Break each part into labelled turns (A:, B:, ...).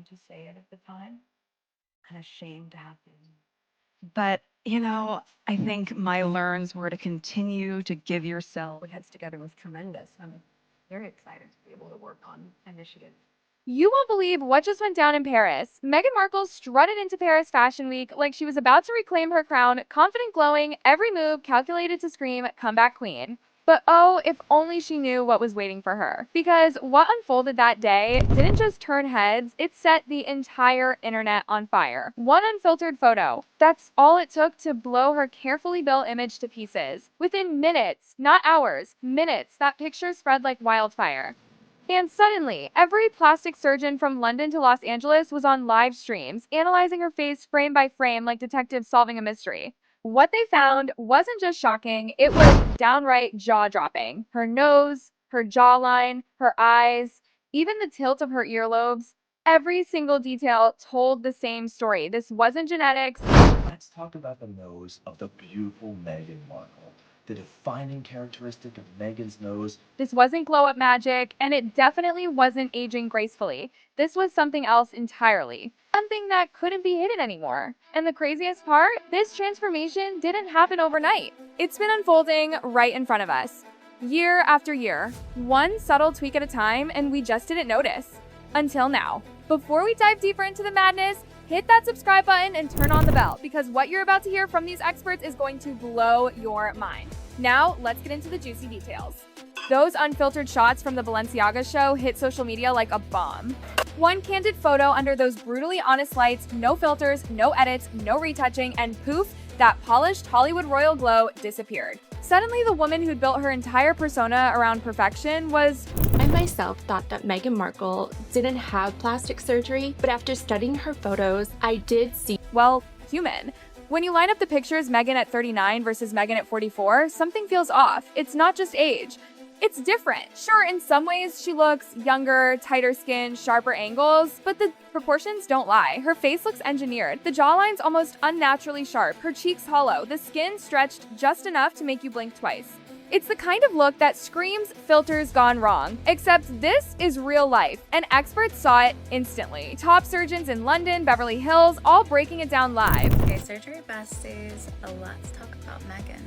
A: ashamed to say it at the time and ashamed to have been. But, I think my learns were to continue to give yourself heads together was tremendous. I'm very excited to be able to work on initiatives.
B: You won't believe what just went down in Paris. Meghan Markle strutted into Paris Fashion Week like she was about to reclaim her crown, confident, glowing, every move calculated to scream, comeback queen. But oh, if only she knew what was waiting for her. Because what unfolded that day didn't just turn heads, it set the entire internet on fire. One unfiltered photo. That's all it took to blow her carefully built image to pieces. Within minutes, not hours, minutes, that picture spread like wildfire. And suddenly, every plastic surgeon from London to Los Angeles was on live streams, analyzing her face frame by frame like detectives solving a mystery. What they found wasn't just shocking, it was downright jaw dropping. Her nose, her jawline, her eyes, even the tilt of her earlobes, every single detail told the same story. This wasn't genetics.
C: Let's talk about the nose of the beautiful Meghan Markle. The defining characteristic of Meghan's nose.
B: This wasn't glow up magic, and it definitely wasn't aging gracefully. This was something else entirely. Something that couldn't be hidden anymore. And the craziest part, this transformation didn't happen overnight. It's been unfolding right in front of us. Year after year, one subtle tweak at a time, and we just didn't notice. Until now. Before we dive deeper into the madness, hit that subscribe button and turn on the bell, because what you're about to hear from these experts is going to blow your mind. Now, let's get into the juicy details. Those unfiltered shots from the Balenciaga show hit social media like a bomb. One candid photo under those brutally honest lights, no filters, no edits, no retouching, and poof, that polished Hollywood royal glow disappeared. Suddenly, the woman who'd built her entire persona around perfection was...
D: I myself thought that Meghan Markle didn't have plastic surgery, but after studying her photos, I did see,
B: well, human. When you line up the pictures Meghan at 39 versus Meghan at 44, something feels off. It's not just age. It's different. Sure, in some ways she looks younger, tighter skin, sharper angles, but the proportions don't lie. Her face looks engineered. The jawline's almost unnaturally sharp, her cheeks hollow, the skin stretched just enough to make you blink twice. It's the kind of look that screams filters gone wrong, except this is real life, and experts saw it instantly. Top surgeons in London, Beverly Hills, all breaking it down live.
E: Okay, surgery besties, let's talk about Meghan.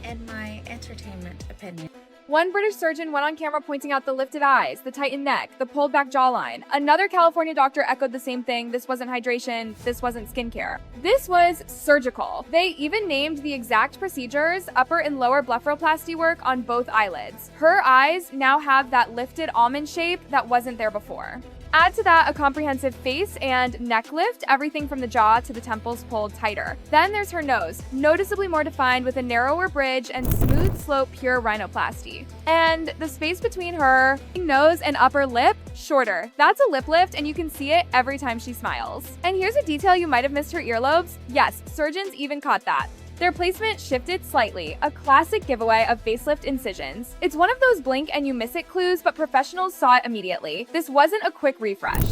E: In my entertainment opinion.
B: One British surgeon went on camera pointing out the lifted eyes, the tightened neck, the pulled back jawline. Another California doctor echoed the same thing. This wasn't hydration, this wasn't skincare. This was surgical. They even named the exact procedures, upper and lower blepharoplasty work on both eyelids. Her eyes now have that lifted almond shape that wasn't there before. Add to that a comprehensive face and neck lift, everything from the jaw to the temples pulled tighter. Then there's her nose, noticeably more defined with a narrower bridge and smooth slope pure rhinoplasty. And the space between her nose and upper lip, shorter. That's a lip lift and you can see it every time she smiles. And here's a detail you might have missed: her earlobes. Yes, surgeons even caught that. Their placement shifted slightly, a classic giveaway of facelift incisions. It's one of those blink and you miss it clues, but professionals saw it immediately. This wasn't a quick refresh.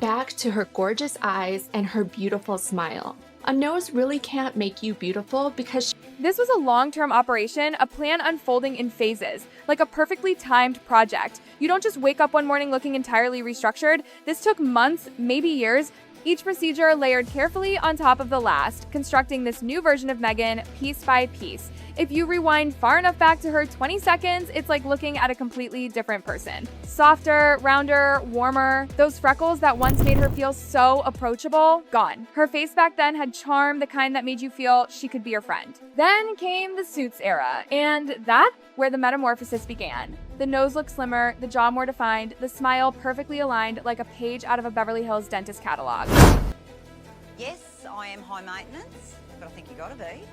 D: back to her gorgeous eyes and her beautiful smile. A nose really can't make you beautiful because
B: This was a long-term operation, a plan unfolding in phases, like a perfectly timed project. You don't just wake up one morning looking entirely restructured. This took months, maybe years, each procedure layered carefully on top of the last, constructing this new version of Meghan piece by piece. If you rewind far enough back to her 20 seconds, it's like looking at a completely different person. Softer, rounder, warmer. Those freckles that once made her feel so approachable, gone. Her face back then had charm, the kind that made you feel she could be your friend. Then came the Suits era, and that's where the metamorphosis began. The nose looked slimmer, the jaw more defined, the smile perfectly aligned like a page out of a Beverly Hills dentist catalog.
F: Yes, I am high maintenance, but I think you gotta be.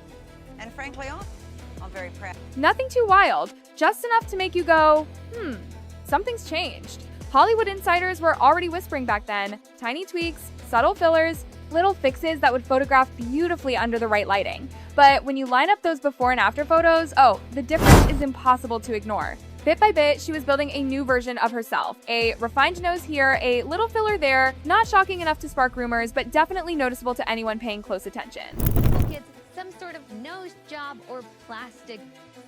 F: And frankly, I'm very proud.
B: Nothing too wild, just enough to make you go, something's changed. Hollywood insiders were already whispering back then, tiny tweaks, subtle fillers, little fixes that would photograph beautifully under the right lighting. But when you line up those before and after photos, the difference is impossible to ignore. Bit by bit, she was building a new version of herself. A refined nose here, a little filler there, not shocking enough to spark rumors, but definitely noticeable to anyone paying close attention.
G: Kids some sort of nose job or plastic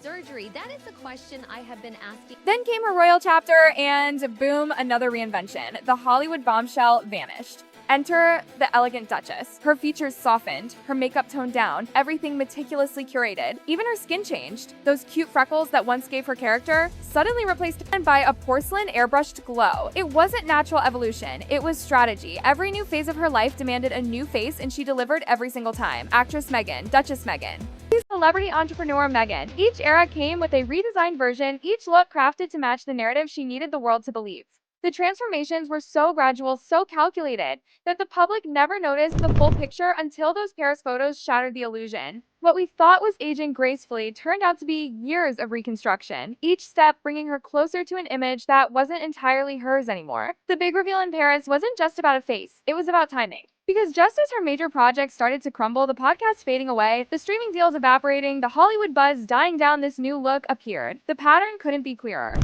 G: surgery? That is a question I have been asking.
B: Then came her royal chapter, and boom, another reinvention. The Hollywood bombshell vanished. Enter the elegant Duchess. Her features softened, her makeup toned down, everything meticulously curated. Even her skin changed. Those cute freckles that once gave her character suddenly replaced by a porcelain airbrushed glow. It wasn't natural evolution, it was strategy. Every new phase of her life demanded a new face, and she delivered every single time. Actress Meghan, Duchess Meghan. Celebrity entrepreneur Meghan. Each era came with a redesigned version, each look crafted to match the narrative she needed the world to believe. The transformations were so gradual, so calculated, that the public never noticed the full picture until those Paris photos shattered the illusion. What we thought was aging gracefully turned out to be years of reconstruction, each step bringing her closer to an image that wasn't entirely hers anymore. The big reveal in Paris wasn't just about a face, it was about timing. Because just as her major projects started to crumble, the podcast fading away, the streaming deals evaporating, the Hollywood buzz dying down, this new look appeared. The pattern couldn't be clearer.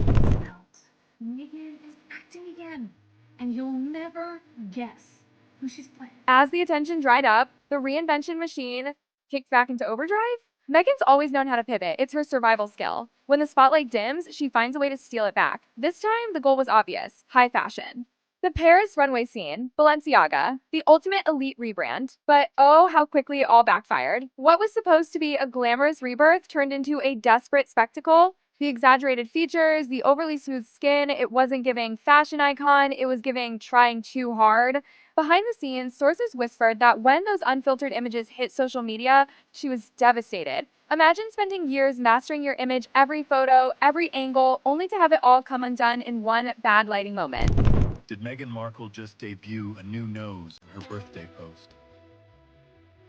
A: Meghan is acting again, and you'll never guess who she's playing.
B: As the attention dried up, the reinvention machine kicked back into overdrive. Meghan's always known how to pivot. It's her survival skill. When the spotlight dims, she finds a way to steal it back. This time, the goal was obvious: high fashion. The Paris runway scene, Balenciaga, the ultimate elite rebrand. But oh, how quickly it all backfired. What was supposed to be a glamorous rebirth turned into a desperate spectacle. The exaggerated features, the overly smooth skin, it wasn't giving fashion icon, it was giving trying too hard. Behind the scenes, sources whispered that when those unfiltered images hit social media, she was devastated. Imagine spending years mastering your image, every photo, every angle, only to have it all come undone in one bad lighting moment.
H: Did Meghan Markle just debut a new nose in her birthday post?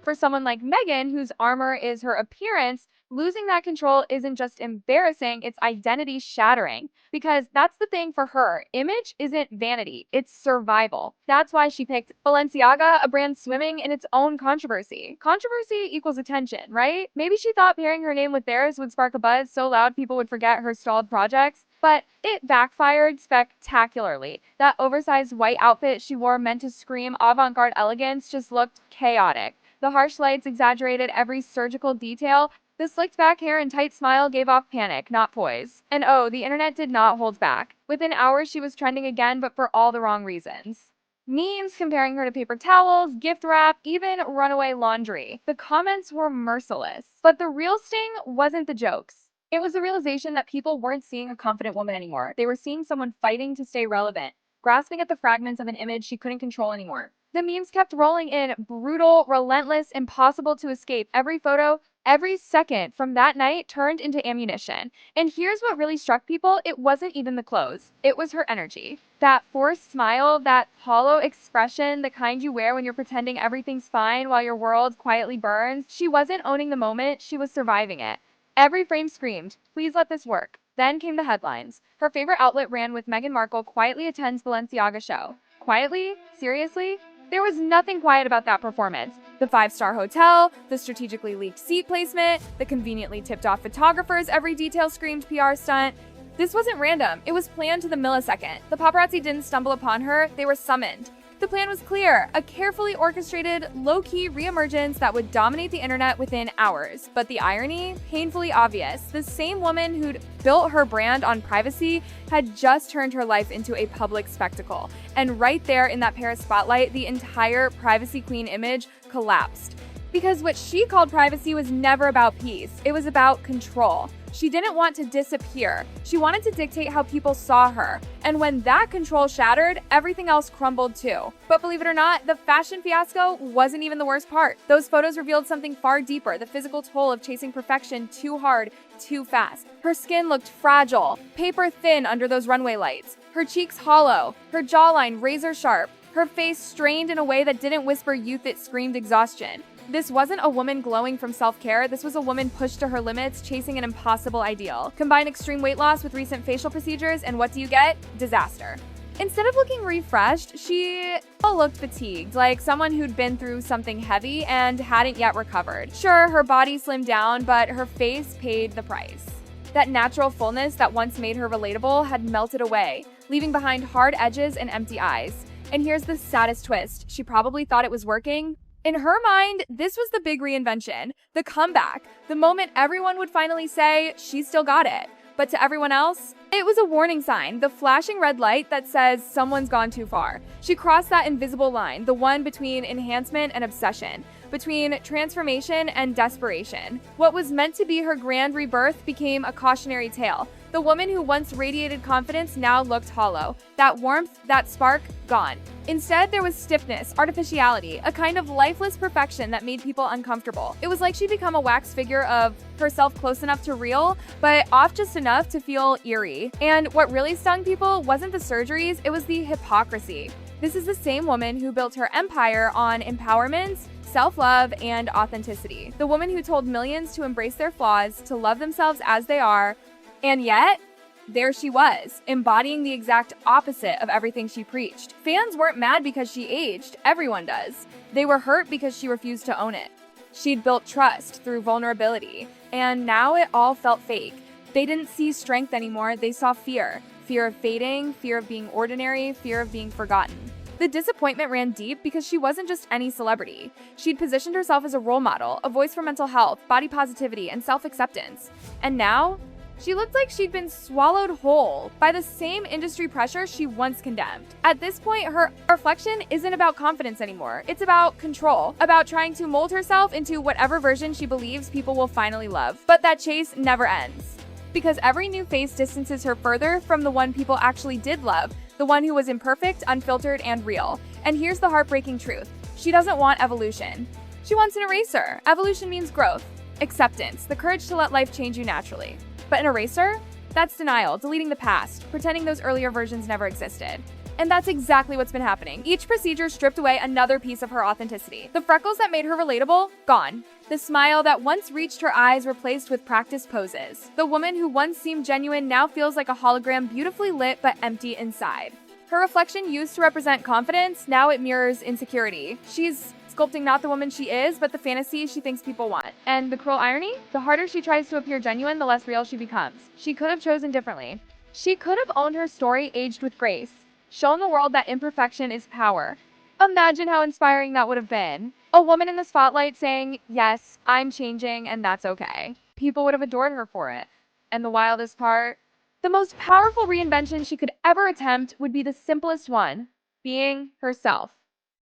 B: For someone like Meghan, whose armor is her appearance, losing that control isn't just embarrassing, it's identity shattering. Because that's the thing for her. Image isn't vanity, it's survival. That's why she picked Balenciaga, a brand swimming in its own controversy. Controversy equals attention, right? Maybe she thought pairing her name with theirs would spark a buzz so loud people would forget her stalled projects. But it backfired spectacularly. That oversized white outfit she wore meant to scream avant-garde elegance just looked chaotic. The harsh lights exaggerated every surgical detail. The slicked back hair and tight smile gave off panic, not poise. And oh, the internet did not hold back. Within hours, she was trending again, but for all the wrong reasons. Memes comparing her to paper towels, gift wrap, even runaway laundry. The comments were merciless. But the real sting wasn't the jokes. It was the realization that people weren't seeing a confident woman anymore. They were seeing someone fighting to stay relevant, grasping at the fragments of an image she couldn't control anymore. The memes kept rolling in, brutal, relentless, impossible to escape. Every photo, every second from that night turned into ammunition. And here's what really struck people: it wasn't even the clothes, it was her energy. That forced smile, that hollow expression, the kind you wear when you're pretending everything's fine while your world quietly burns. She wasn't owning the moment, she was surviving it. Every frame screamed, "Please let this work." Then came the headlines. Her favorite outlet ran with Meghan Markle quietly attends Balenciaga show. Quietly? Seriously? There was nothing quiet about that performance. The 5-star hotel, the strategically leaked seat placement, the conveniently tipped off photographers, every detail screamed PR stunt. This wasn't random, it was planned to the millisecond. The paparazzi didn't stumble upon her, they were summoned. The plan was clear, a carefully orchestrated, low-key reemergence that would dominate the internet within hours. But the irony? Painfully obvious. The same woman who'd built her brand on privacy had just turned her life into a public spectacle. And right there in that Paris spotlight, the entire privacy queen image collapsed. Because what she called privacy was never about peace, it was about control. She didn't want to disappear. She wanted to dictate how people saw her. And when that control shattered, everything else crumbled too. But believe it or not, the fashion fiasco wasn't even the worst part. Those photos revealed something far deeper: the physical toll of chasing perfection too hard, too fast. Her skin looked fragile, paper thin under those runway lights. Her cheeks hollow, her jawline razor sharp, her face strained in a way that didn't whisper youth, it screamed exhaustion. This wasn't a woman glowing from self-care, this was a woman pushed to her limits, chasing an impossible ideal. Combine extreme weight loss with recent facial procedures, and what do you get? Disaster. Instead of looking refreshed, she looked fatigued, like someone who'd been through something heavy and hadn't yet recovered. Sure, her body slimmed down, but her face paid the price. That natural fullness that once made her relatable had melted away, leaving behind hard edges and empty eyes. And here's the saddest twist: she probably thought it was working, In her mind, this was the big reinvention, the comeback, the moment everyone would finally say, she still got it. But to everyone else, it was a warning sign, the flashing red light that says someone's gone too far. She crossed that invisible line, the one between enhancement and obsession, between transformation and desperation. What was meant to be her grand rebirth became a cautionary tale. The woman who once radiated confidence now looked hollow. That warmth, that spark, gone. Instead, there was stiffness, artificiality, a kind of lifeless perfection that made people uncomfortable. It was like she'd become a wax figure of herself close enough to real, but off just enough to feel eerie. And what really stung people wasn't the surgeries, it was the hypocrisy. This is the same woman who built her empire on empowerment, self-love, and authenticity. The woman who told millions to embrace their flaws, to love themselves as they are, and yet, there she was, embodying the exact opposite of everything she preached. Fans weren't mad because she aged, everyone does. They were hurt because she refused to own it. She'd built trust through vulnerability, and now it all felt fake. They didn't see strength anymore, they saw fear. Fear of fading, fear of being ordinary, fear of being forgotten. The disappointment ran deep because she wasn't just any celebrity. She'd positioned herself as a role model, a voice for mental health, body positivity, and self-acceptance. And now, she looked like she'd been swallowed whole by the same industry pressure she once condemned. At this point, her reflection isn't about confidence anymore. It's about control, about trying to mold herself into whatever version she believes people will finally love. But that chase never ends, because every new face distances her further from the one people actually did love, the one who was imperfect, unfiltered, and real. And here's the heartbreaking truth. She doesn't want evolution. She wants an eraser. Evolution means growth, acceptance, the courage to let life change you naturally. But an eraser? That's denial, deleting the past, pretending those earlier versions never existed. And that's exactly what's been happening. Each procedure stripped away another piece of her authenticity. The freckles that made her relatable? Gone. The smile that once reached her eyes replaced with practiced poses. The woman who once seemed genuine now feels like a hologram, beautifully lit but empty inside. Her reflection used to represent confidence, now it mirrors insecurity. She's sculpting not the woman she is, but the fantasy she thinks people want. And the cruel irony? The harder she tries to appear genuine, the less real she becomes. She could have chosen differently. She could have owned her story, aged with grace, shown the world that imperfection is power. Imagine how inspiring that would have been. A woman in the spotlight saying, yes, I'm changing and that's okay. People would have adored her for it. And the wildest part? The most powerful reinvention she could ever attempt would be the simplest one, being herself.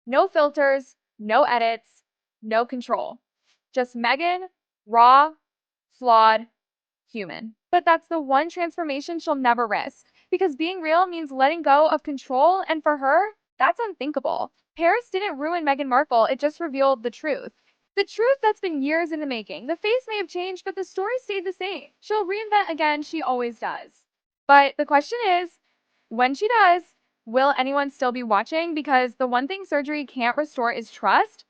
B: No filters, no edits, no control. Just Meghan, raw, flawed, human. But that's the one transformation she'll never risk, because being real means letting go of control, and for her, that's unthinkable. Paris didn't ruin Meghan Markle, it just revealed the truth. The truth that's been years in the making. The face may have changed, but the story stayed the same. She'll reinvent again, she always does. But the question is, when she does, will anyone still be watching? Because the one thing surgery can't restore is trust.